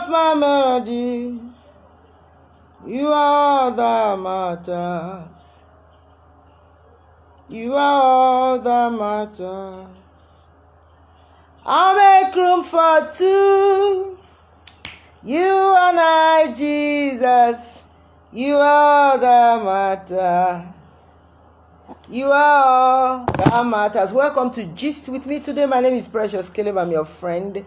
of my melody. You are all that matters. You are all that matters. I'll make room for two. You and I, Jesus. You are all that matters. You are all that matters. Welcome to Gist with me today. My name is Precious Caleb. I'm your friend.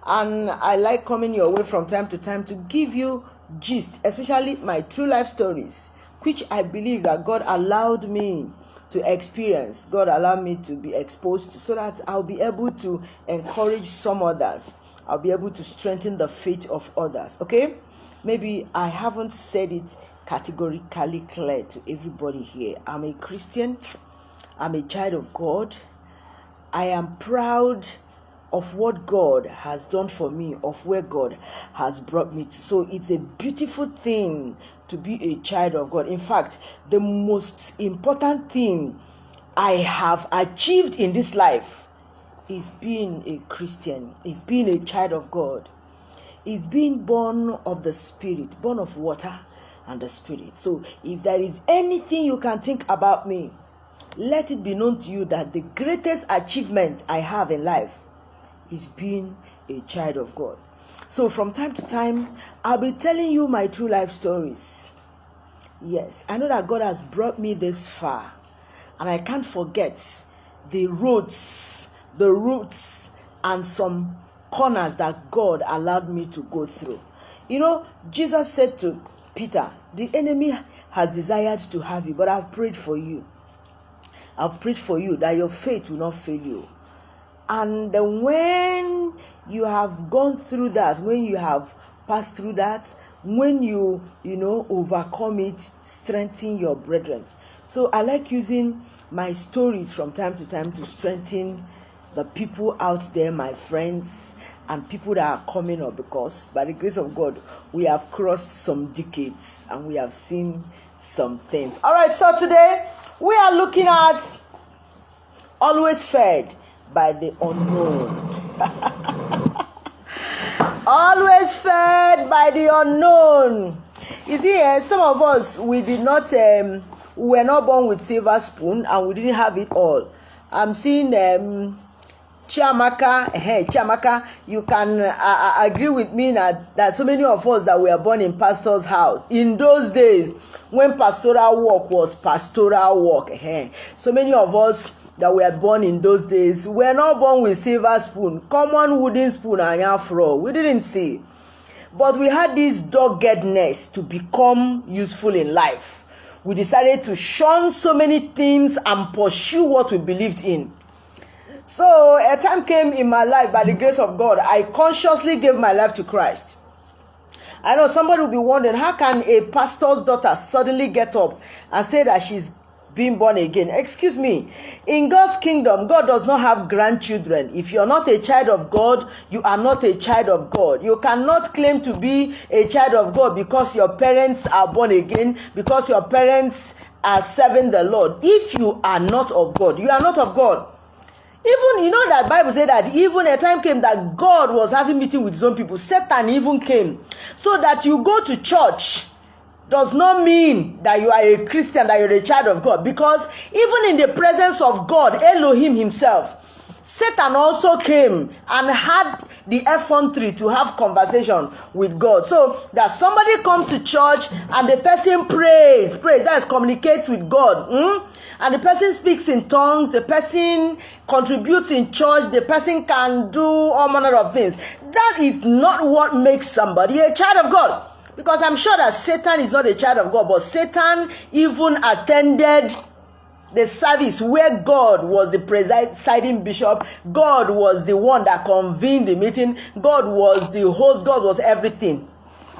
And I like coming your way from time to time to give you gist, especially my true life stories, which I believe that God allowed me to experience. God allowed me to be exposed to, so that I'll be able to encourage some others. I'll be able to strengthen the faith of others. Okay? Maybe I haven't said it categorically clear to everybody here. I'm a Christian. I'm a child of God. I am proud of what God has done for me, of where God has brought me to. So it's a beautiful thing to be a child of God. In fact, the most important thing I have achieved in this life is being a Christian, is being a child of God, is being born of the Spirit, born of water and the Spirit. So if there is anything you can think about me, let it be known to you that the greatest achievement I have in life is being a child of God. So from time to time, I'll be telling you my true life stories. Yes, I know that God has brought me this far, and I can't forget the roads, the roots, and some corners that God allowed me to go through. You know, Jesus said to Peter, the enemy has desired to have you, but I've prayed for you. I've prayed for you that your faith will not fail you. And when you have gone through that, when you have passed through that, when you overcome it, strengthen your brethren. So I like using my stories from time to time to strengthen the people out there, my friends, and people that are coming up, because by the grace of God, we have crossed some decades and we have seen some things. All right, so today we are looking at always fed by the unknown. Always fed by the unknown. You see, some of us, we did not, we were not born with silver spoon, and we didn't have it all. I'm seeing Chiamaka, you can agree with me that so many of us that were born in pastor's house in those days when pastoral work was pastoral work. So many of us that were born in those days were not born with silver spoon, common wooden spoon and afro. We didn't see, but we had this doggedness to become useful in life. We decided to shun so many things and pursue what we believed in. So a time came in my life, by the grace of God, I consciously gave my life to Christ. I know somebody will be wondering, how can a pastor's daughter suddenly get up and say that she's being born again? Excuse me. In God's kingdom, God does not have grandchildren. If you're not a child of God, you are not a child of God. You cannot claim to be a child of God because your parents are born again, because your parents are serving the Lord. If you are not of God, you are not of God. Even, you know that Bible said that even a time came that God was having meeting with his own people. Satan even came. So that you go to church does not mean that you are a Christian, that you're a child of God. Because even in the presence of God, Elohim himself, Satan also came and had the effrontery to have conversation with God. So that somebody comes to church and the person prays, that is communicates with God. And the person speaks in tongues, the person contributes in church, the person can do all manner of things. That is not what makes somebody a child of God. Because I'm sure that Satan is not a child of God, but Satan even attended the service where God was the presiding bishop. God was the one that convened the meeting. God was the host. God was everything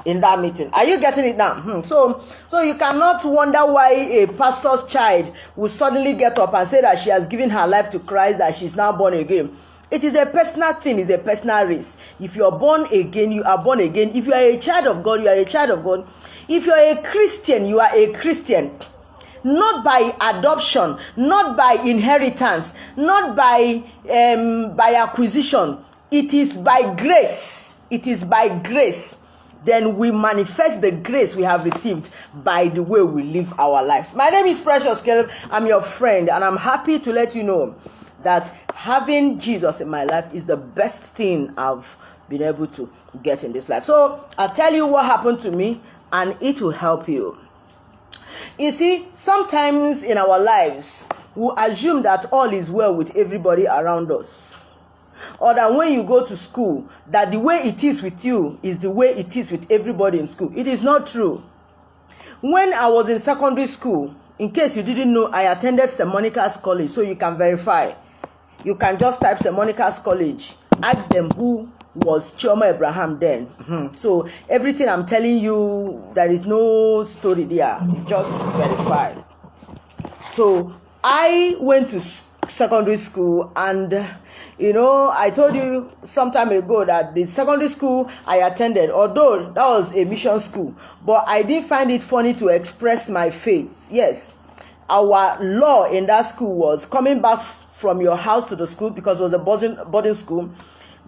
in that meeting. Are you getting it now? So you cannot wonder why a pastor's child will suddenly get up and say that she has given her life to Christ, that she's now born again. It is a personal thing. It's a personal race. If you are born again, you are born again. If you are a child of God, you are a child of God. If you are a Christian, you are a Christian. Not by adoption, not by inheritance, not by acquisition. It is by grace. it is by grace. Then we manifest the grace we have received by the way we live our lives. My name is Precious Caleb. I'm your friend, and I'm happy to let you know that having Jesus in my life is the best thing I've been able to get in this life. So I'll tell you what happened to me, and it will help you. You see, sometimes in our lives, we assume that all is well with everybody around us. Or that when you go to school, that the way it is with you is the way it is with everybody in school. It is not true. When I was in secondary school, in case you didn't know, I attended St. Monica's College, so you can verify. You can just type St. Monica's College. Ask them who was Chioma Abraham then. So everything I'm telling you, there is no story there. Just verify. So I went to secondary school, and I told you some time ago that the secondary school I attended, although that was a mission school, but I didn't find it funny to express my faith. Yes, our law in that school was coming back from your house to the school, because it was a boarding school,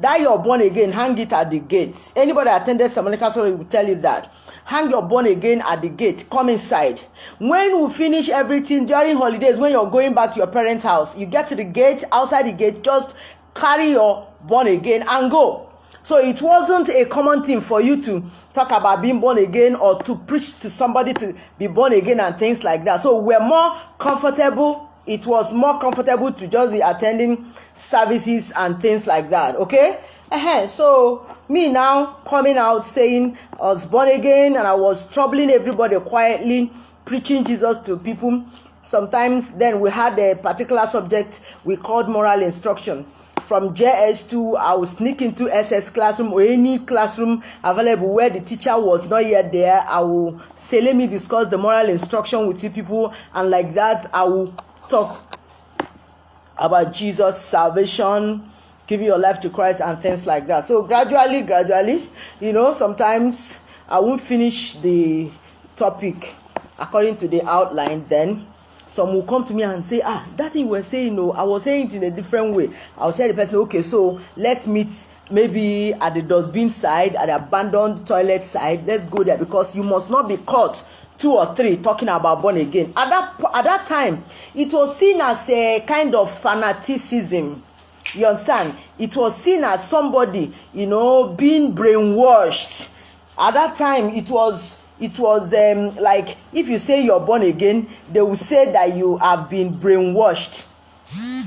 that you're born again, hang it at the gate. Anybody that attended St. Monica's College will tell you that. Hang your born again at the gate, come inside. When we finish everything during holidays, when you're going back to your parents' house, you get to the gate, outside the gate, just carry your born again and go. So it wasn't a common thing for you to talk about being born again or to preach to somebody to be born again and things like that. So we're more comfortable. It was more comfortable to just be attending services and things like that. Okay? So me now coming out saying I was born again, and I was troubling everybody quietly, preaching Jesus to people. Sometimes then we had a particular subject we called moral instruction. From JS2, I would sneak into SS classroom or any classroom available where the teacher was not yet there. I will say, let me discuss the moral instruction with you people, and like that I will talk about Jesus, salvation, giving your life to Christ and things like that. So gradually, sometimes I won't finish the topic according to the outline. Then some will come to me and say, that thing you were saying, no, I was saying it in a different way. I'll tell the person, okay, so let's meet maybe at the dustbin side, at the abandoned toilet side. Let's go there, because you must not be caught 2 or 3 talking about born again. At that time, it was seen as a kind of fanaticism. You understand? It was seen as somebody, being brainwashed. At that time, it was like if you say you're born again, they will say that you have been brainwashed.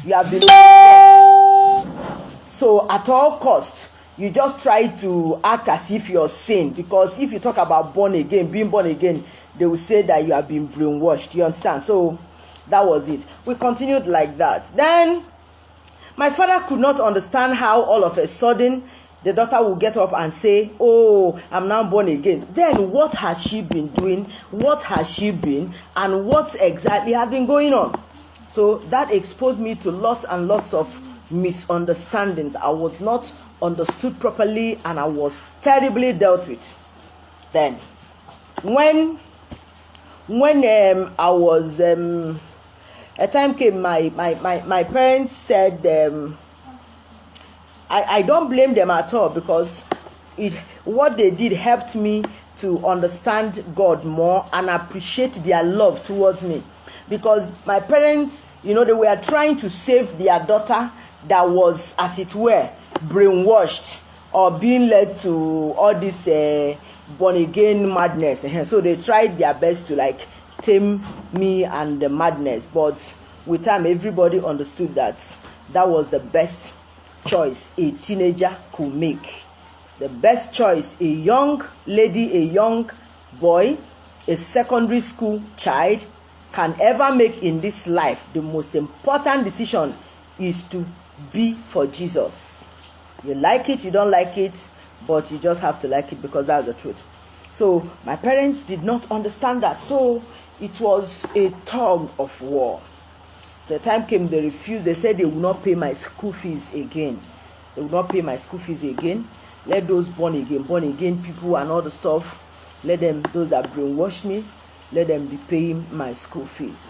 You have been brainwashed. So at all costs, you just try to act as if you're sane, because if you talk about born again, being born again, they will say that you have been brainwashed. You understand? So that was it. We continued like that. Then my father could not understand how all of a sudden the daughter will get up and say, oh, I'm now born again. Then what has she been doing? What has she been? And what exactly had been going on? So that exposed me to lots and lots of misunderstandings. I was not understood properly, and I was terribly dealt with. Then when I was a time came, my parents said, I don't blame them at all, because what they did helped me to understand God more and appreciate their love towards me. Because my parents, they were trying to save their daughter that was, as it were, brainwashed or being led to all this born again madness. So they tried their best to tame me and the madness, but with time everybody understood that was the best choice a teenager could make. The best choice a young lady, a young boy, a secondary school child can ever make in this life. The most important decision is to be for Jesus. You like it, you don't like it, but you just have to like it, because that's the truth. So my parents did not understand that. So it was a tug of war. So the time came, they refused. They said they would not pay my school fees again. They would not pay my school fees again. Let those born again people and all the stuff, let them, those that brainwashed me, let them be paying my school fees.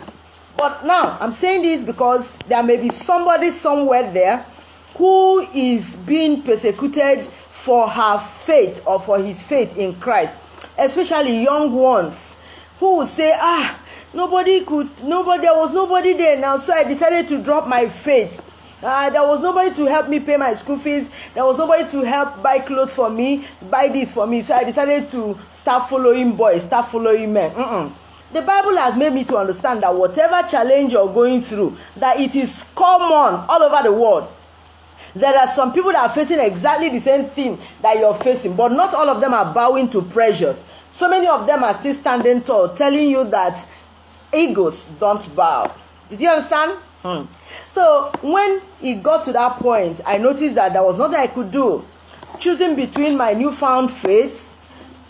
But now, I'm saying this because there may be somebody somewhere there who is being persecuted for her faith or for his faith in Christ, especially young ones who will say, there was nobody there now, so I decided to drop my faith. There was nobody to help me pay my school fees. There was nobody to help buy clothes for me, buy this for me. So I decided to start following boys, start following men. The Bible has made me to understand that whatever challenge you're going through, that it is common all over the world. There are some people that are facing exactly the same thing that you're facing, but not all of them are bowing to pressures. So many of them are still standing tall, telling you that egos don't bow. Did you understand? So when it got to that point, I noticed that there was nothing I could do. Choosing between my newfound faith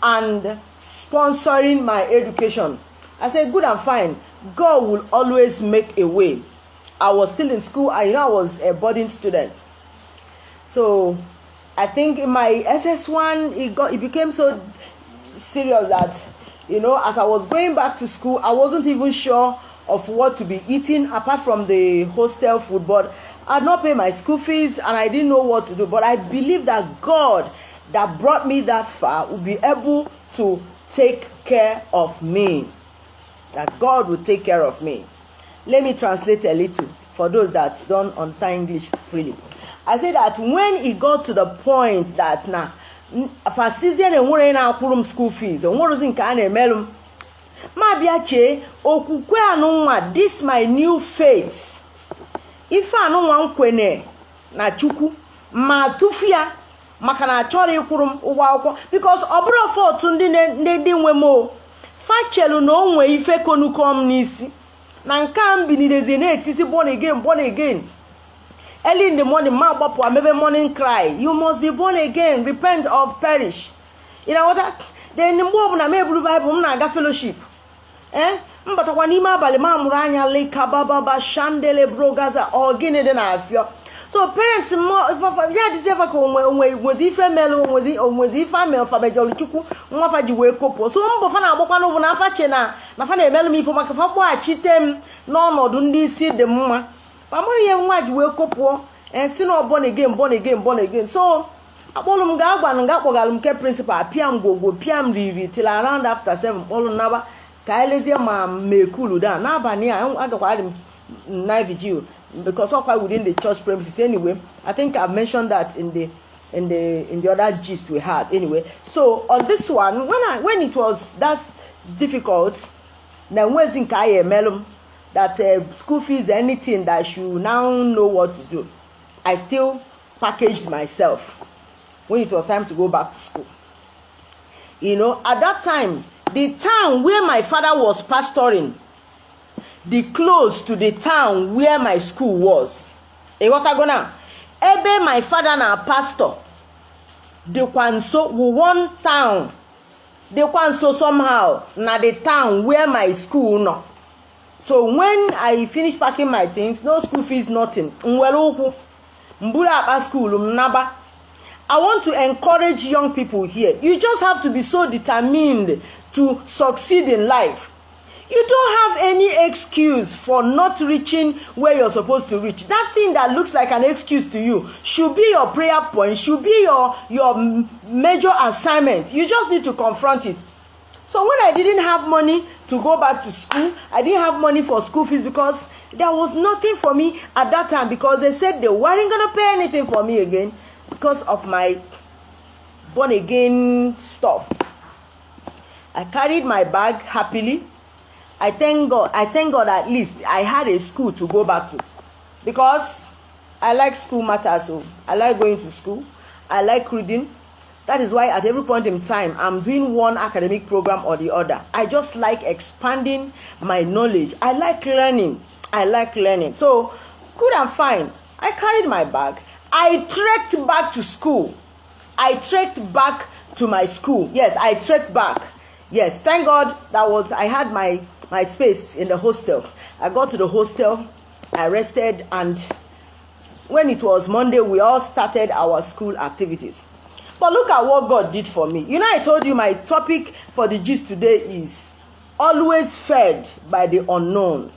and sponsoring my education, I said, good and fine. God will always make a way. I was still in school. I was a boarding student. So I think in my SS1, it became so serious that, as I was going back to school, I wasn't even sure of what to be eating apart from the hostel food. But I had not paid my school fees and I didn't know what to do. But I believe that God that brought me that far will be able to take care of me. That God will take care of me. Let me translate a little for those that don't understand English freely. I say that when it got to the point that for season and we're in our school fees and what is in kind of melum, ma biache okukwe anunwa, this my new faith. If anunwa nkwene na chuku ma tufia maka na chori kwurum ụgwọ akwụkwọ, because obro for otu ndị nwe mo fachelu na onwe ife konukom n'isi na nke a mbinidezi na-etiti born again. Early in the morning, maybe morning cry. You must be born again. Repent or perish. You know what? Then the more na me blue Bible na ga fellowship. Mbata kwa nima bale ma muranya le kababa shandele brogaza or gine de na afio. So parents more ya diseva ko onwe ife melo onwe ife melo fa bejolu chuku nwa fa ji we kopo. So mbo fa na agbokwa no bu na afa che na fa na emelu mi fo maka fa gbo achitem no nodu ndi isi de mma. Famori ye nwa ji we kopo si no born again. So abolum ga agba nga kpogalum ke principal piam gogo piam riri till around after 7 olu naba ka elezie ma mekulu da na abani agakwa adim night vigil because of within the church premises anyway. I think I've mentioned that in the other gist we had anyway. So on this one, when it was that difficult, then where's in Kaye Melum that school fees, anything that I should now know what to do, I still packaged myself when it was time to go back to school. At that time, the town where my father was pastoring, the close to the town where my school was. Ebe my father na pastor, the Kwanso one town, the Kwanso somehow na the town where my school no. So when I finished packing my things, no school fees, nothing. Mbura at school, mnaba. I want to encourage young people here. You just have to be so determined to succeed in life. You don't have any excuse for not reaching where you're supposed to reach. That thing that looks like an excuse to you should be your prayer point, should be your major assignment. You just need to confront it. So when I didn't have money to go back to school, I didn't have money for school fees because there was nothing for me at that time, because they said they weren't going to pay anything for me again because of my born again stuff. I carried my bag happily. I thank God at least I had a school to go back to, because I like school matters. So I like going to school. I like reading. That is why at every point in time, I'm doing one academic program or the other. I just like expanding my knowledge. I like learning. So, good and fine. I carried my bag. I trekked back to school. I trekked back to my school. Yes, I trekked back. Yes, thank God I had my space in the hostel. I got to the hostel, I rested, and when it was Monday, we all started our school activities. But look at what God did for me. I told you my topic for the gist today is always fed by the unknown.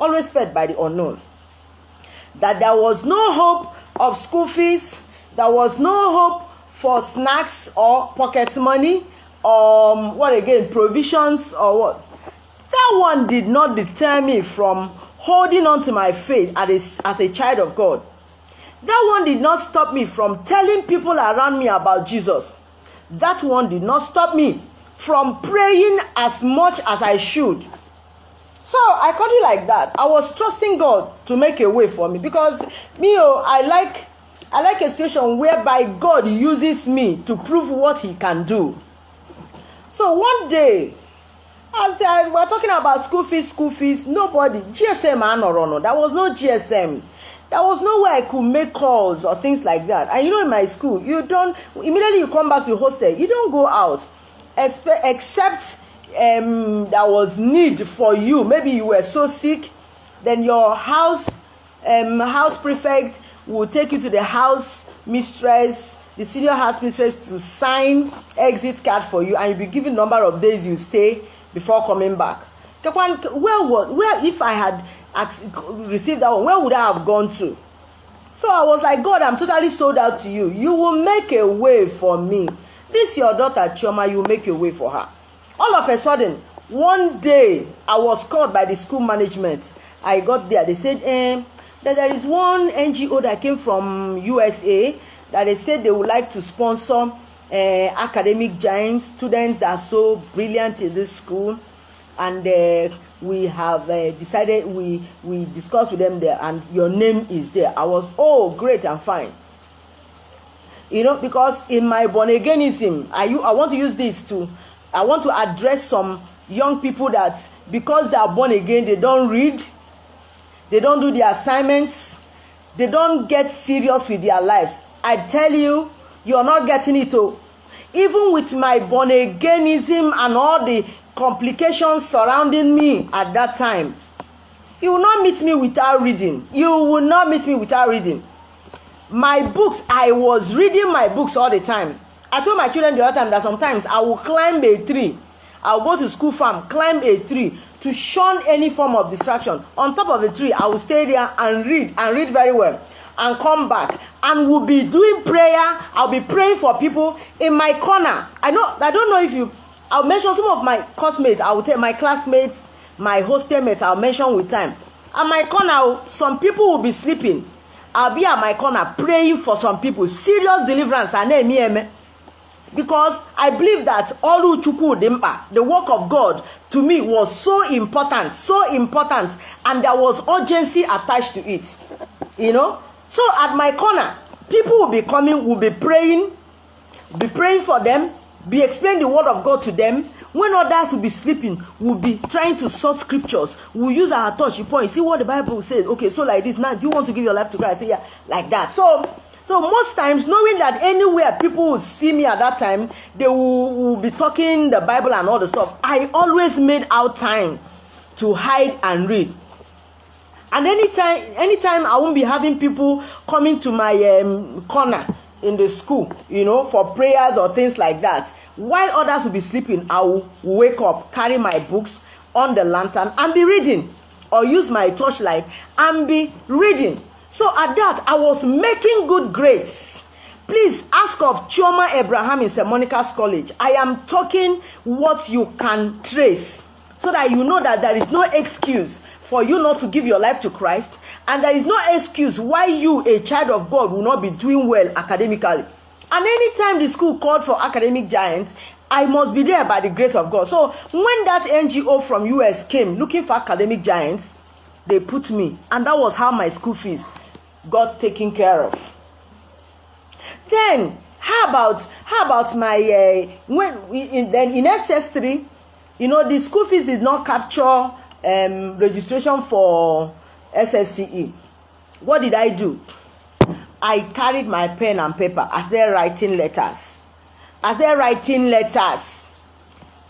Always fed by the unknown. That there was no hope of school fees. There was no hope for snacks or pocket money or what again, provisions or what. That one did not deter me from holding on to my faith as a child of God. That one did not stop me from telling people around me about Jesus. That one did not stop me from praying as much as I should. So I called it like that. I was trusting God to make a way for me, because I like a situation whereby God uses me to prove what he can do. So one day, as we're talking about school fees, nobody, GSM, there was no GSM. There was no way I could make calls or things like that. And in my school, immediately you come back to hostel, you don't go out, except there was need for you. Maybe you were so sick, then your house prefect will take you to the house mistress, the senior house mistress, to sign exit card for you, and you'll be given number of days you stay before coming back. Where if I had received that one, where would I have gone to? So I was like, God, I'm totally sold out to you. You will make a way for me. This your daughter Chioma, you will make a way for her. All of a sudden, one day I was called by the school management. I got there. They said that there is one NGO that came from USA that they said they would like to sponsor academic giants, students that are so brilliant in this school, and we have decided, we discussed with them there, and your name is there. I was, oh, great and fine. Because in my born againism, I want to use this I want to address some young people that because they are born again, they don't read, they don't do their assignments, they don't get serious with their lives. I tell you, you're not getting it. Even with my born againism and all the complications surrounding me at that time, you will not meet me without reading. You will not meet me without reading. My books, I was reading my books all the time. I told my children the other time that sometimes I will climb a tree. I'll go to school farm, climb a tree to shun any form of distraction. On top of the tree, I will stay there and read very well, and come back, and will be doing prayer. I'll be praying for people in my corner. I don't know if I'll mention some of my classmates. I will tell my classmates, my hostel mates, I'll mention with time. At my corner, some people will be sleeping. I'll be at my corner praying for some people. Serious deliverance. Because I believe that Olu Chukwu Dimpa, the work of God, to me was so important, and there was urgency attached to it. So at my corner, people will be coming, will be praying for them, be explaining the word of God to them. When others will be sleeping, we'll be trying to sort scriptures. We'll use our touch point. See what the Bible says. Okay, so like this. Now, do you want to give your life to Christ? Say, yeah, like that. So most times, knowing that anywhere people will see me at that time, they will be talking the Bible and all the stuff. I always made out time to hide and read. And anytime I won't be having people coming to my corner in the school, for prayers or things like that. While others will be sleeping, I will wake up, carry my books on the lantern and be reading, or use my torchlight and be reading. So at that, I was making good grades. Please ask of Chioma Abraham in St. Monica's College. I am talking what you can trace, so that you know that there is no excuse for you not to give your life to Christ, and there is no excuse why you, a child of God, will not be doing well academically. And anytime the school called for academic giants, I must be there by the grace of God. So when that NGO from US came looking for academic giants, they put me, and that was how my school fees got taken care of. Then how about my in SS3, the school fees did not capture registration for SSCE. What did I do? I carried my pen and paper as they're writing letters,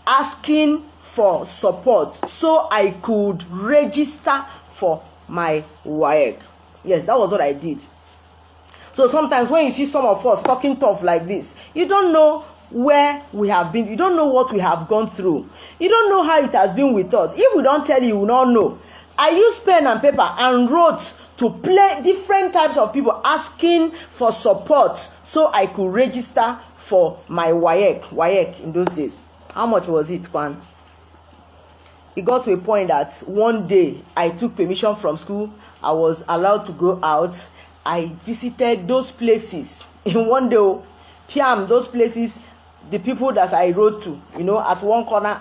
asking for support so I could register for my WAEC. Yes, that was what I did. So sometimes when you see some of us talking tough like this, you don't know where we have been. You don't know what we have gone through. You don't know how it has been with us. If we don't tell you, you will not know. I used pen and paper and wrote to play different types of people asking for support so I could register for my WAEC in those days. How much was it, Kwan? It got to a point that one day I took permission from school. I was allowed to go out. I visited those places in one day. Piam, those places, the people that I wrote to, at one corner,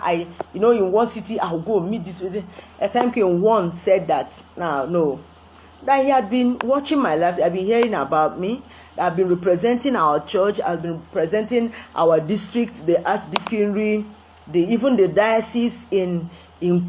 in one city, I'll go meet this person. A time came, one said that, no, that he had been watching my life, had been hearing about me, I've been representing our church, I've been representing our district, the archdeaconry, even the diocese in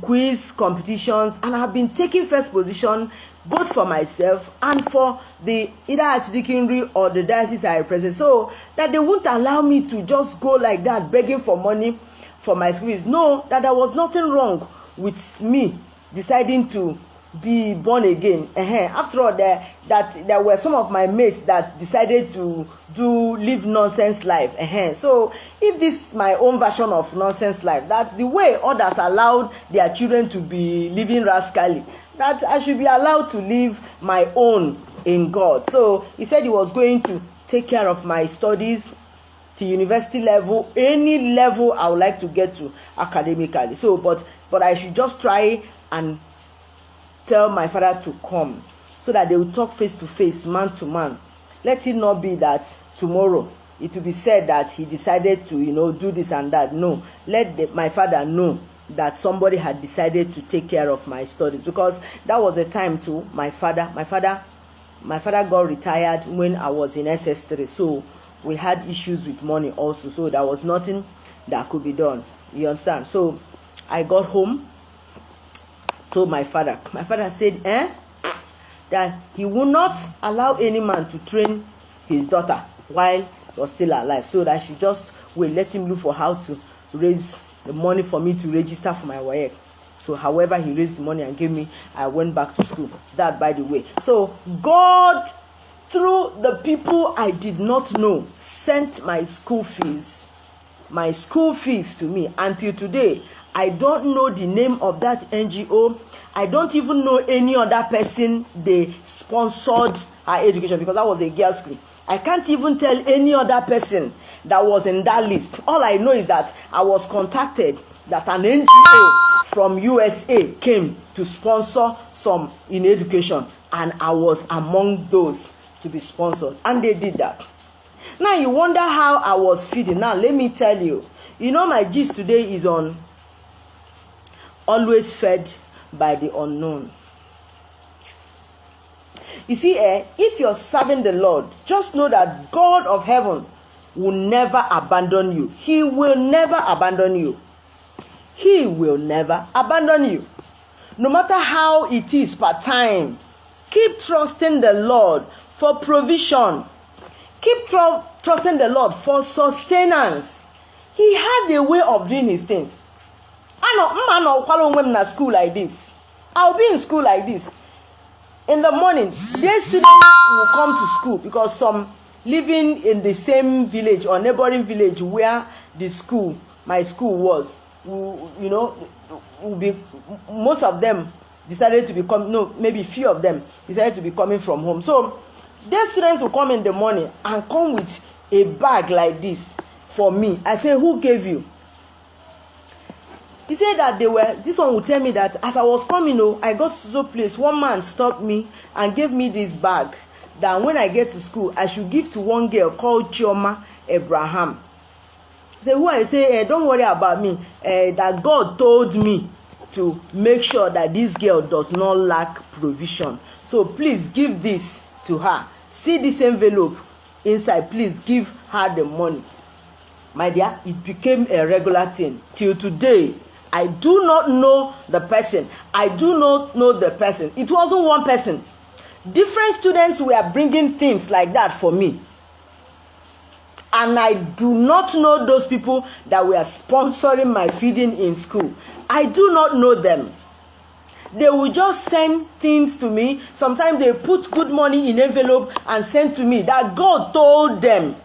quiz competitions, and I've been taking first position both for myself and for the either archdeaconry or the diocese I represent, so that they won't allow me to just go like that begging for money for my schools. No, that there was nothing wrong with me deciding to be born again. After all, there were some of my mates that decided to live nonsense life. So if this is my own version of nonsense life, that the way others allowed their children to be living rascally, that I should be allowed to live my own in God. So he said he was going to take care of my studies to university level, any level I would like to get to academically. So but I should just try and tell my father to come so that they will talk face to face, man to man. Let it not be that tomorrow it will be said that he decided to do this and that. No, let my father know that somebody had decided to take care of my studies, because that was the time to my father got retired when I was in SS3, so we had issues with money also, so there was nothing that could be done, you understand? So I got home, told my father said that he will not allow any man to train his daughter while he was still alive, so that I should just wait, let him look for how to raise the money for me to register for my WAEC. So however he raised the money and gave me, I went back to school. That, by the way. So God, through the people I did not know, sent my school fees to me. Until today, I don't know the name of that NGO. I don't even know any other person they sponsored her education, because that was a girls' school. I can't even tell any other person that was in that list. All I know is that I was contacted that an NGO from USA came to sponsor some in education, and I was among those to be sponsored, and they did that. Now you wonder how I was feeding. Now let me tell you, my gist today is on always fed by the unknown. You see, if you're serving the Lord, just know that God of heaven will never abandon you. He will never abandon you. He will never abandon you. No matter how it is part time, keep trusting the Lord for provision. Keep trusting the Lord for sustenance. He has a way of doing his things. I know, when I'm in school like this. I'll be in school like this. In the morning, their students will come to school, because some living in the same village or neighboring village where my school was, will be, most of them decided to become, maybe few of them decided to be coming from home. So their students will come in the morning and come with a bag like this for me. I say, who gave you? He said that this one would tell me that as I was coming, I got to the place, one man stopped me and gave me this bag, that when I get to school, I should give to one girl called Chioma Abraham. He said, who? I say, don't worry about me, that God told me to make sure that this girl does not lack provision. So please give this to her. See this envelope inside, please give her the money. My dear, it became a regular thing. Till today, I do not know the person. I do not know the person. It wasn't one person. Different students were bringing things like that for me. And I do not know those people that were sponsoring my feeding in school. I do not know them. They will just send things to me. Sometimes they put good money in envelope and send to me that God told them.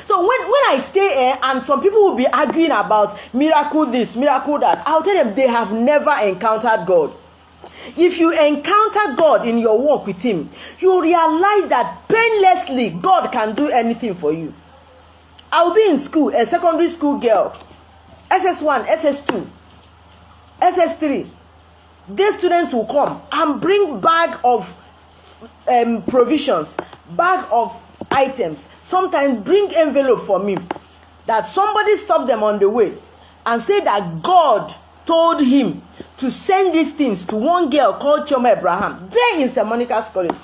So when I stay here and some people will be arguing about miracle this, miracle that, I'll tell them they have never encountered God. If you encounter God in your walk with him, you realize that painlessly God can do anything for you. I'll be in school, a secondary school girl, SS1, SS2, SS3. These students will come and bring bag of provisions, bag of items, sometimes bring envelope for me, that somebody stopped them on the way and said that God told him to send these things to one girl called Choma Abraham there in St. Monica's College.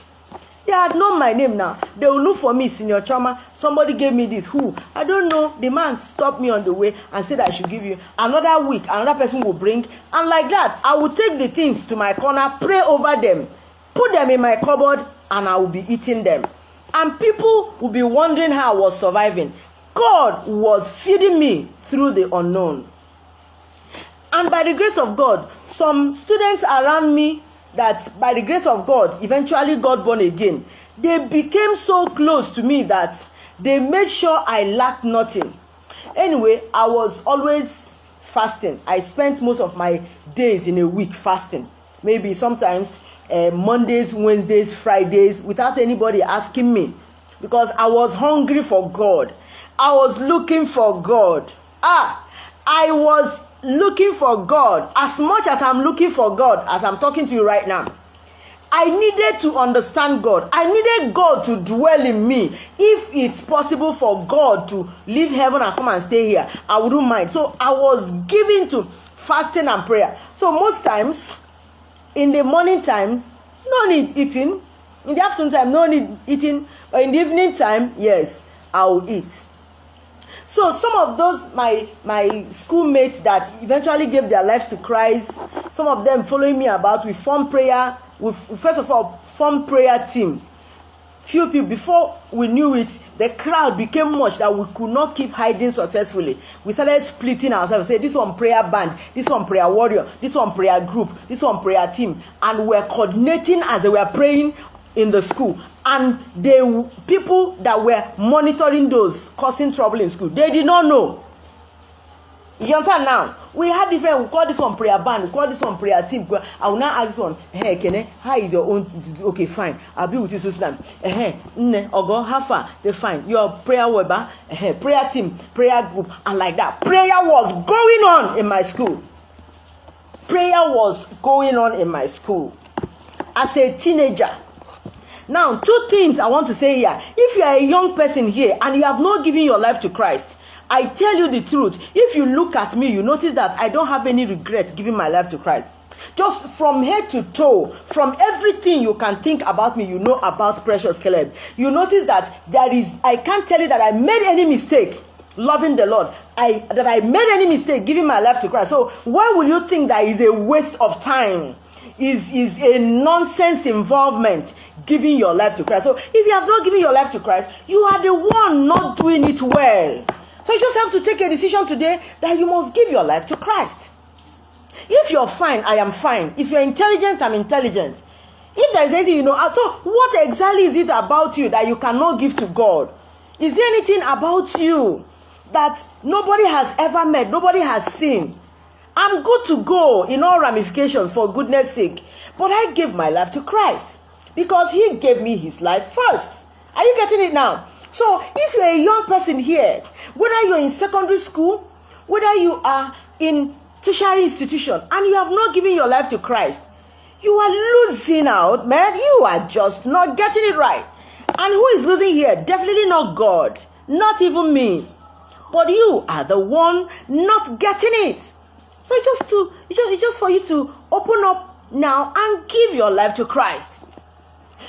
They had known my name now. They will look for me, Senior Choma. Somebody gave me this. Who? I don't know. The man stopped me on the way and said I should give you. Another week, another person will bring. And like that, I will take the things to my corner, pray over them, put them in my cupboard, and I will be eating them. And people will be wondering how I was surviving. God was feeding me through the unknown. And by the grace of God, some students around me that by the grace of God eventually got born again, they became so close to me that they made sure I lacked nothing. Anyway, I was always fasting. I spent most of my days in a week fasting. Maybe sometimes Mondays, Wednesdays, Fridays, without anybody asking me, because I was hungry for God. I was looking for God. I was looking for God as much as I'm looking for God as I'm talking to you right now. I needed to understand God. I needed God to dwell in me. If it's possible for God to leave heaven and come and stay here, I wouldn't mind. So I was given to fasting and prayer. So most times, in the morning time, no need eating. In the afternoon time, no need eating. But in the evening time, yes, I will eat. So some of those my schoolmates that eventually gave their lives to Christ, some of them following me about, we formed prayer. We first of all formed prayer team. Few people, before we knew it, the crowd became much that we could not keep hiding successfully. We started splitting ourselves. Say this one prayer band, this one prayer warrior, this one prayer group, this one prayer team, and we're coordinating as they were praying in the school. And the people that were monitoring those causing trouble in school, they did not know. You understand now? We had different, we call this one prayer band, we call this one prayer team. I will now ask this one, hey, Kene, how is your own? Okay, fine. I'll be with you, Susan. Ogo, how far? They're fine. Your prayer weber, prayer team, prayer group, and like that. Prayer was going on in my school. Prayer was going on in my school as a teenager. Now, two things I want to say here. If you are a young person here and you have not given your life to Christ, I tell you the truth. If you look at me, you notice that I don't have any regret giving my life to Christ. Just from head to toe, from everything you can think about me, you know about Precious Caleb. You notice that I can't tell you that I made any mistake loving the Lord. That I made any mistake giving my life to Christ. So why will you think that is a waste of time? Is a nonsense involvement giving your life to Christ? So if you have not given your life to Christ, you are the one not doing it well. So you just have to take a decision today that you must give your life to Christ. If you're fine, I am fine. If you're intelligent, I'm intelligent. If there is anything you know, so what exactly is it about you that you cannot give to God? Is there anything about you that nobody has ever met, nobody has seen? I'm good to go in all ramifications for goodness sake. But I gave my life to Christ because he gave me his life first. Are you getting it now? So if you're a young person here, whether you're in secondary school, whether you are in tertiary institution, and you have not given your life to Christ, you are losing out, man. You are just not getting it right. And who is losing here? Definitely not God, not even me. But you are the one not getting it. So it's just for you to open up now and give your life to Christ.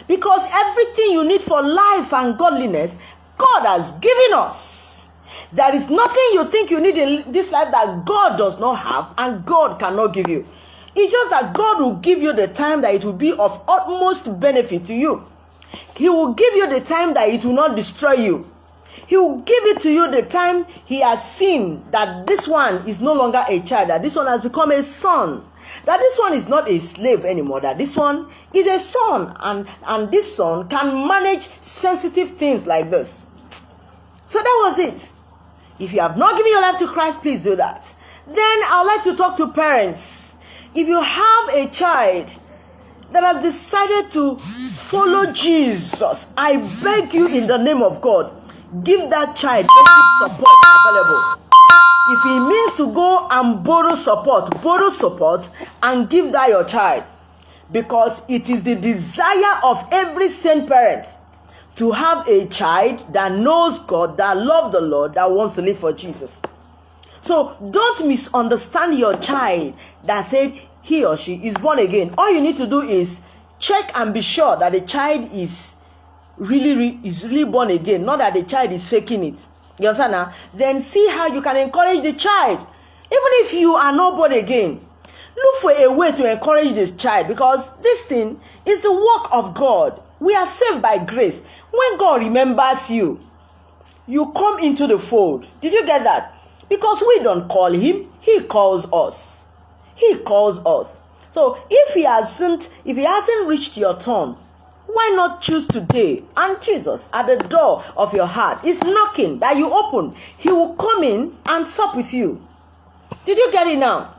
Because everything you need for life and godliness, God has given us. There is nothing you think you need in this life that God does not have and God cannot give you. It's just that God will give you the time that it will be of utmost benefit to you. He will give you the time that it will not destroy you. He will give it to you the time he has seen that this one is no longer a child, that this one has become a son, that this one is not a slave anymore, that this one is a son, and this son can manage sensitive things like this. So that was it. If you have not given your life to Christ, please do that. Then I'd like to talk to parents. If you have a child that has decided to follow Jesus, I beg you in the name of God, give that child every support available. If it means to go and borrow support and give that your child, because it is the desire of every sane parent to have a child that knows God, that loves the Lord, that wants to live for Jesus. So don't misunderstand your child that said he or she is born again. All you need to do is check and be sure that the child is really born again, not that the child is faking it. You understand now? Then see how you can encourage the child. Even if you are not born again, look for a way to encourage this child, because this thing is the work of God. We are saved by grace. When God remembers you, you come into the fold. Did you get that? Because we don't call him, he calls us. He calls us. So if he hasn't reached your turn, why not choose today? And Jesus at the door of your heart is knocking, that you open. He will come in and sup with you. Did you get it now?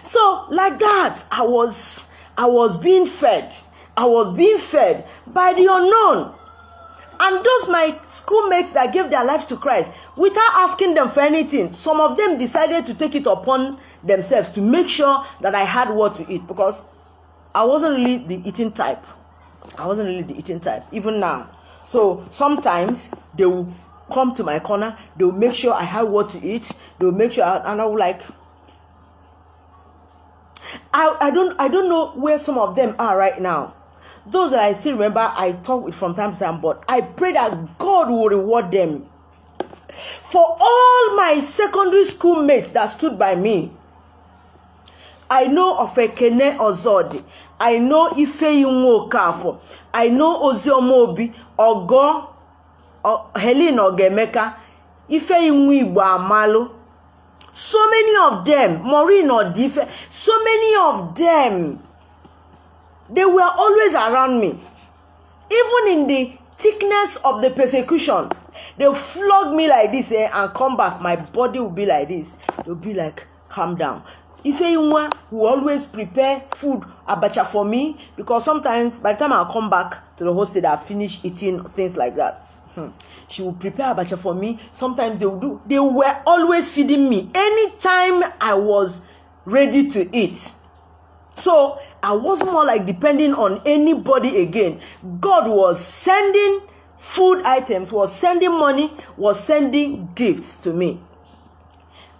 So like that, I was being fed. I was being fed by the unknown. And those my schoolmates that gave their lives to Christ, without asking them for anything, some of them decided to take it upon themselves to make sure that I had what to eat, because I wasn't really the eating type. Even now. So sometimes they will come to my corner, they will make sure I have what to eat, they will make sure, and I will like, I don't know where some of them are right now. Those that I still remember, I talk with from time to time, but I pray that God will reward them. For all my secondary school mates that stood by me, I know of Ekene Ozodi, I know Ifeyinwo Okafo, I know Oziomobi, Ogo, Helen Ogemeka, Ifeyinwo Igbo Amalo. So many of them, Maureen Odife, so many of them, they were always around me. Even in the thickness of the persecution, they flog me like this and come back. My body will be like this. They'll be like, calm down. Ifeyinwa will always prepare food, abacha for me, because sometimes by the time I come back to the hostel, I finish eating things like that. She will prepare abacha for me. Sometimes they were always feeding me anytime I was ready to eat. So I wasn't more like depending on anybody again. God was sending food items, was sending money, was sending gifts to me.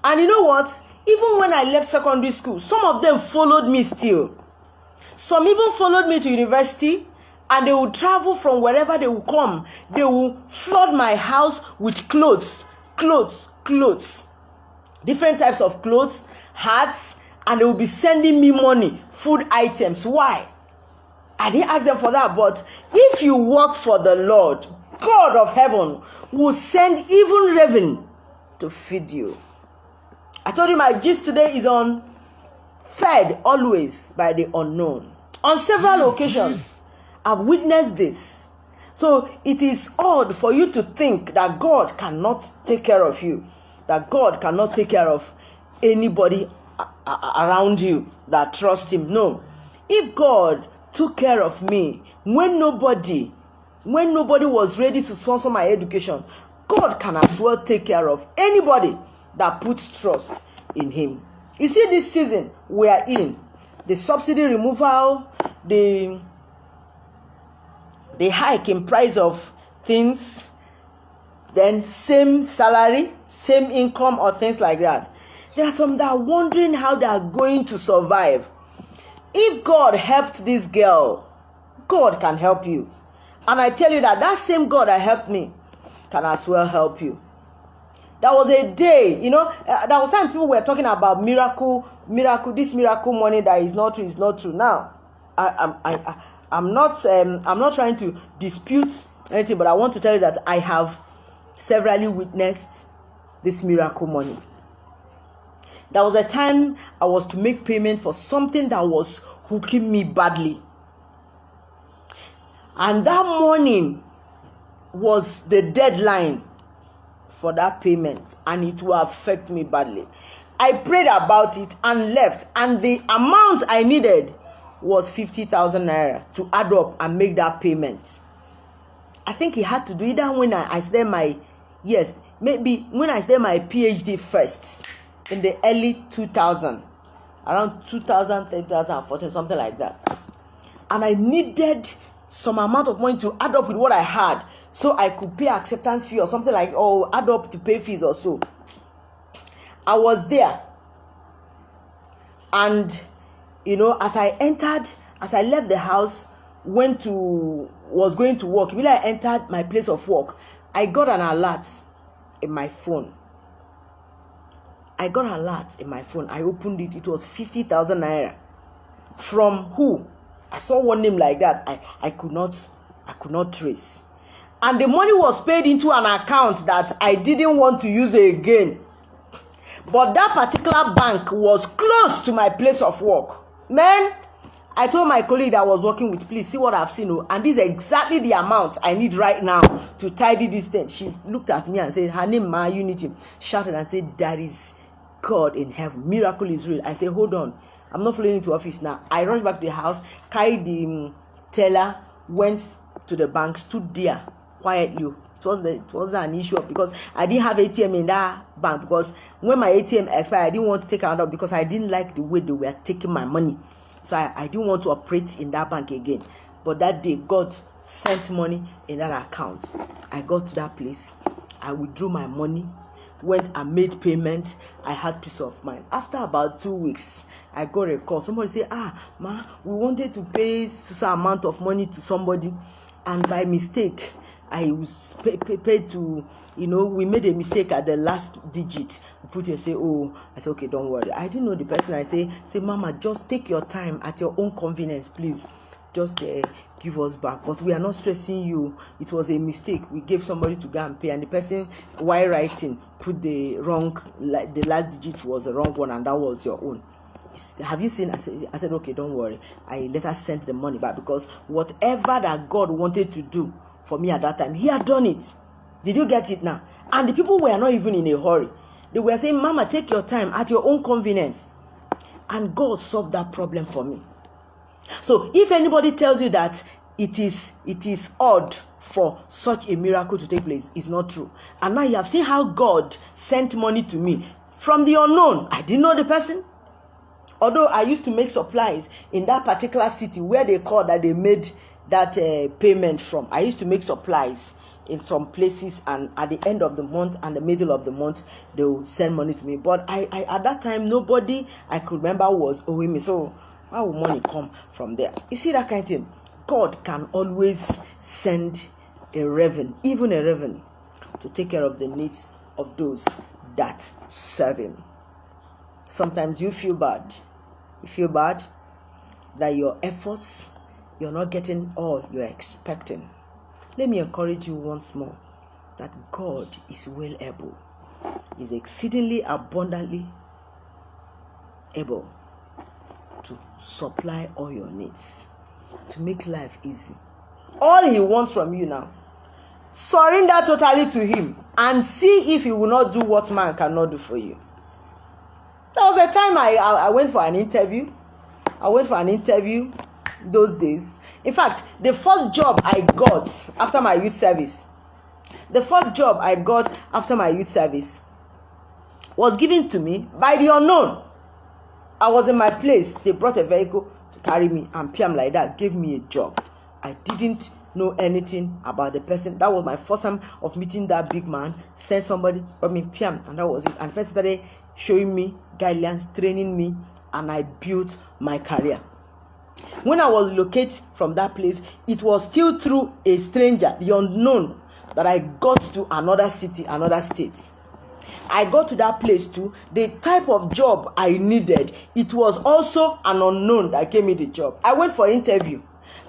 And you know what? Even when I left secondary school, some of them followed me still. Some even followed me to university, and they would travel from wherever they would come. They will flood my house with clothes. Different types of clothes, hats, and they will be sending me money, food items. Why? I didn't ask them for that, but if you work for the Lord, God of heaven will send even raven to feed you. I told you my gist today is on fed always by the unknown. On several occasions, I've witnessed this. So it is odd for you to think that God cannot take care of you, that God cannot take care of anybody around you that trust him. No. If God took care of me when nobody was ready to sponsor my education, God can as well take care of anybody that puts trust in him. You see, this season we are in, the subsidy removal, the hike in price of things, then same salary, same income, or things like that. There are some that are wondering how they are going to survive. If God helped this girl, God can help you. And I tell you that same God that helped me can as well help you. There was a day, there was time people were talking about miracle, this miracle money that is not true. Now, I'm not trying to dispute anything, but I want to tell you that I have severally witnessed this miracle money. There was a time I was to make payment for something that was hooking me badly. And that morning was the deadline for that payment, and it will affect me badly. I prayed about it and left, and the amount I needed was 50,000 naira to add up and make that payment. I think he had to do either when I started my, maybe when I started my PhD first in the early 2000, around 2000, 2014, something like that. And I needed some amount of money to add up with what I had, so I could pay acceptance fee or something like, or add up to pay fees or so. I was there, and as I left the house, was going to work. When I entered my place of work, I got an alert in my phone. I opened it. It was 50,000 naira. From who? I saw one name like that. I could not trace. And the money was paid into an account that I didn't want to use again. But that particular bank was close to my place of work. Man, I told my colleague that I was working with, please see what I've seen. And this is exactly the amount I need right now to tidy this thing. She looked at me and said, her name, Ma Unity, shouted and said, that is God in heaven. Miracle is real. I said, hold on. I'm not flying into office now. I rushed back to the house, carried the teller, went to the bank, stood there quietly. It wasn't an issue because I didn't have ATM in that bank, because when my ATM expired, I didn't want to take another because I didn't like the way they were taking my money. So I didn't want to operate in that bank again. But that day, God sent money in that account. I got to that place. I withdrew my money, went and made payment. I had peace of mind. After about 2 weeks, I got a call. Somebody said, ma, we wanted to pay some amount of money to somebody, and by mistake, I was paid to, we made a mistake at the last digit. We put it and say, I said, okay, don't worry. I didn't know the person. I say, Mama, just take your time at your own convenience, please. Just give us back. But we are not stressing you. It was a mistake. We gave somebody to go and pay, and the person, while writing, put the last digit was the wrong one, and that was your own. Have you seen? I said, okay, don't worry. I later sent the money back, because whatever that God wanted to do for me at that time, he had done it. Did you get it now? And the people were not even in a hurry. They were saying, Mama, take your time at your own convenience. And God solved that problem for me. So if anybody tells you that it is odd for such a miracle to take place, it's not true. And now you have seen how God sent money to me from the unknown. I didn't know the person. Although I used to make supplies in that particular city where they called that they made that payment from. I used to make supplies in some places, and at the end of the month and the middle of the month, they will send money to me. But I at that time, nobody I could remember was owing me. So how will money come from there? You see that kind of thing? God can always send a reverend, even a reverend, to take care of the needs of those that serve him. Sometimes you feel bad. You feel bad that your efforts, you're not getting all you're expecting. Let me encourage you once more that God is well able, is exceedingly abundantly able to supply all your needs, to make life easy. All he wants from you now, surrender totally to him and see if he will not do what man cannot do for you. There was a time I went for an interview. Those days. In fact, the first job I got after my youth service was given to me by the unknown. I was in my place. They brought a vehicle to carry me, and Piam like that gave me a job. I didn't know anything about the person. That was my first time of meeting that big man. Sent somebody, brought me Piam, and that was it. And the person started showing me guidelines, training me, and I built my career. When I was located from that place, it was still through a stranger, the unknown, that I got to another city, another state. I got to that place too. The type of job I needed, it was also an unknown that gave me the job. I went for an interview.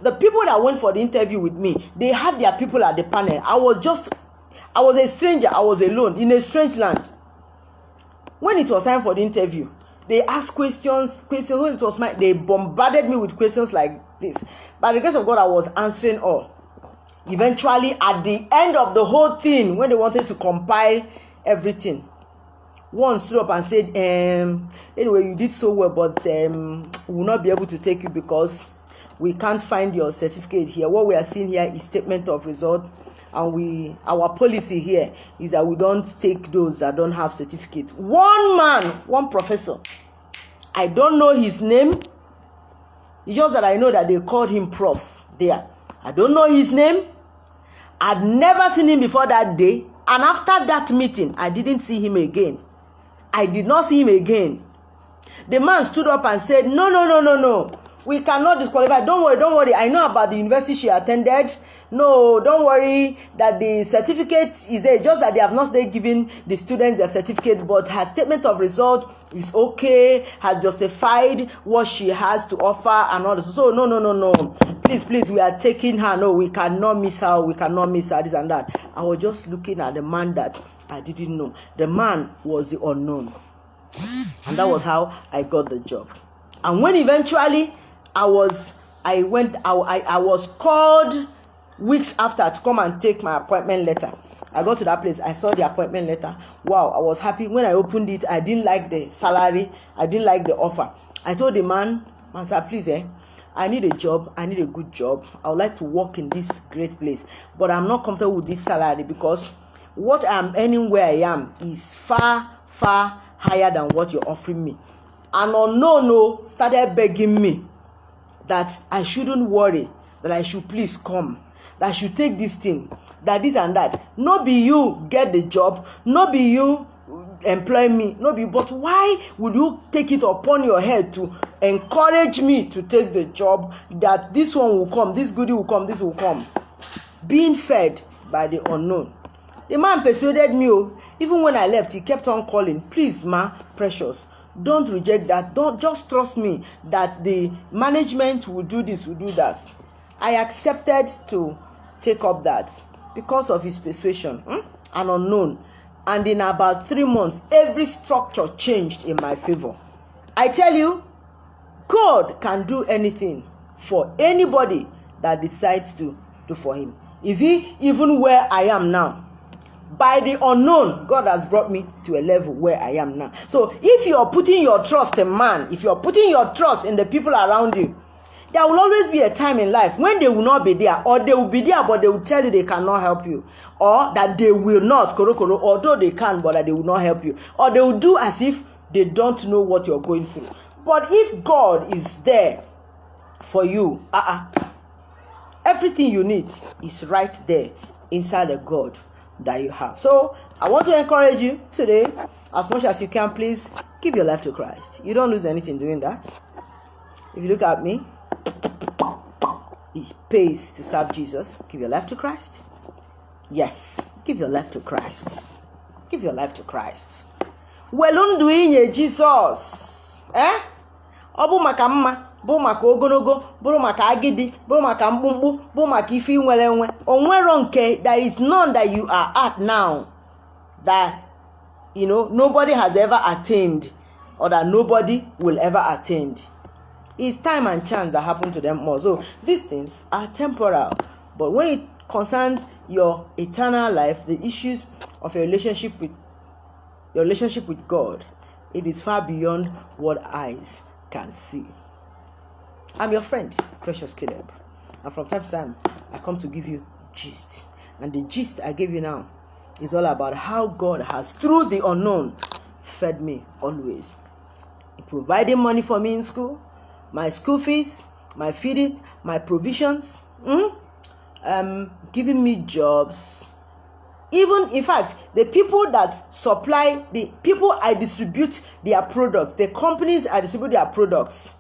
The people that went for the interview with me, they had their people at the panel. I was a stranger. I was alone in a strange land. When it was time for the interview, they asked questions. When it was they bombarded me with questions like this. By the grace of God, I was answering all. Eventually, at the end of the whole thing, when they wanted to compile everything, one stood up and said, anyway, you did so well, but we will not be able to take you because we can't find your certificate here. What we are seeing here is statement of result, and our policy here is that we don't take those that don't have certificate. One man, one professor, I don't know his name. It's just that I know that they called him Prof there. I don't know his name. I'd never seen him before that day. And after that meeting, I didn't see him again. I did not see him again. The man stood up and said, no. We cannot disqualify. Don't worry. I know about the university she attended. No, don't worry that the certificate is there. Just that they have not yet given the students their certificate, but her statement of result is okay, has justified what she has to offer and all this. So no. Please, we are taking her. No, we cannot miss her. This and that. I was just looking at the man that I didn't know. The man was the unknown. And that was how I got the job. And when eventually I was called weeks after to come and take my appointment letter. I got to that place, I saw the appointment letter. Wow, I was happy. When I opened it, I didn't like the salary, I didn't like the offer. I told the man, sir, please, I need a job, I need a good job. I would like to work in this great place, but I'm not comfortable with this salary because what I'm earning where I am is far higher than what you're offering me. And unknown started begging me that I shouldn't worry, that I should please come, that I should take this thing, that this and that. No be you get the job, no be you employ me, no be, but why would you take it upon your head to encourage me to take the job, that this one will come, this goodie will come, this will come? Being fed by the unknown. The man persuaded me. Even when I left, he kept on calling. Please, ma, precious, don't reject that. Don't just trust me that the management will do this, will do that. I accepted to take up that because of his persuasion, an unknown. And in about 3 months, every structure changed in my favor. I tell you, God can do anything for anybody that decides to do for him. Is he even where I am now? By the unknown, God has brought me to a level where I am now. So if you're putting your trust in man, if you're putting your trust in the people around you, there will always be a time in life when they will not be there, or they will be there but they will tell you they cannot help you, or that they will not, although they can, but that they will not help you, or they will do as if they don't know what you're going through. But if God is there for you, everything you need is right there inside the God that you have. So I want to encourage you today, as much as you can, please give your life to Christ. You don't lose anything doing that. If you look at me, it pays to serve Jesus. Give your life to Christ. Yes, give your life to Christ. Give your life to Christ. Well, doing Jesus. Obu maka mma, bụ maka ogologo, bụrụ maka agidi, bụrụ maka mkpụmkpụ, bụ maka ife nwere enwe. Onwero nke, there is none that you are at now that nobody has ever attained, or that nobody will ever attain. It's time and chance that happen to them more. So these things are temporal, but when it concerns your eternal life, the issues of your relationship with God, it is far beyond what eyes can see. I'm your friend, Precious Caleb, and from time to time I come to give you gist, and the gist I give you now is all about how God has, through the unknown, fed me always, providing money for me in school, my school fees, my feeding, my provisions, giving me jobs. Even, in fact, the people that supply, the people I distribute their products, the companies I distribute their products,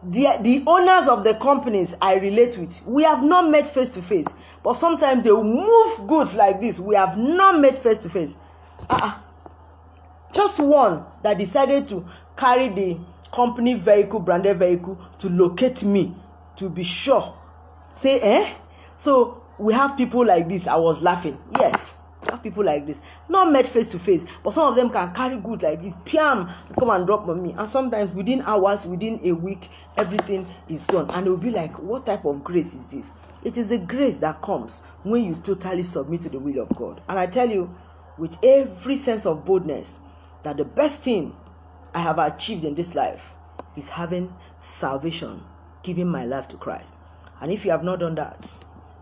the owners of the companies I relate with, we have not met face to face, but sometimes they will move goods like this. We have not met face to face. Just one that decided to carry the company vehicle, branded vehicle, to locate me, to be sure. Say, So we have people like this. I was laughing. Yes. Have people like this, not met face to face, but some of them can carry goods like this, come and drop on me, and sometimes within hours, within a week, everything is gone, and it will be like, what type of grace is this? It is the grace that comes when you totally submit to the will of God. And I tell you, with every sense of boldness, that the best thing I have achieved in this life is having salvation, giving my life to Christ. And if you have not done that,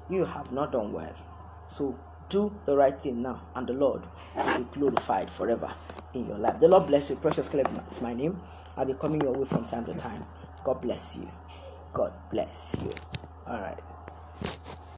you have not done well. So do the right thing now, and the Lord will be glorified forever in your life. The Lord bless you. Precious Caleb is my name. I'll be coming your way from time to time. God bless you. God bless you. All right.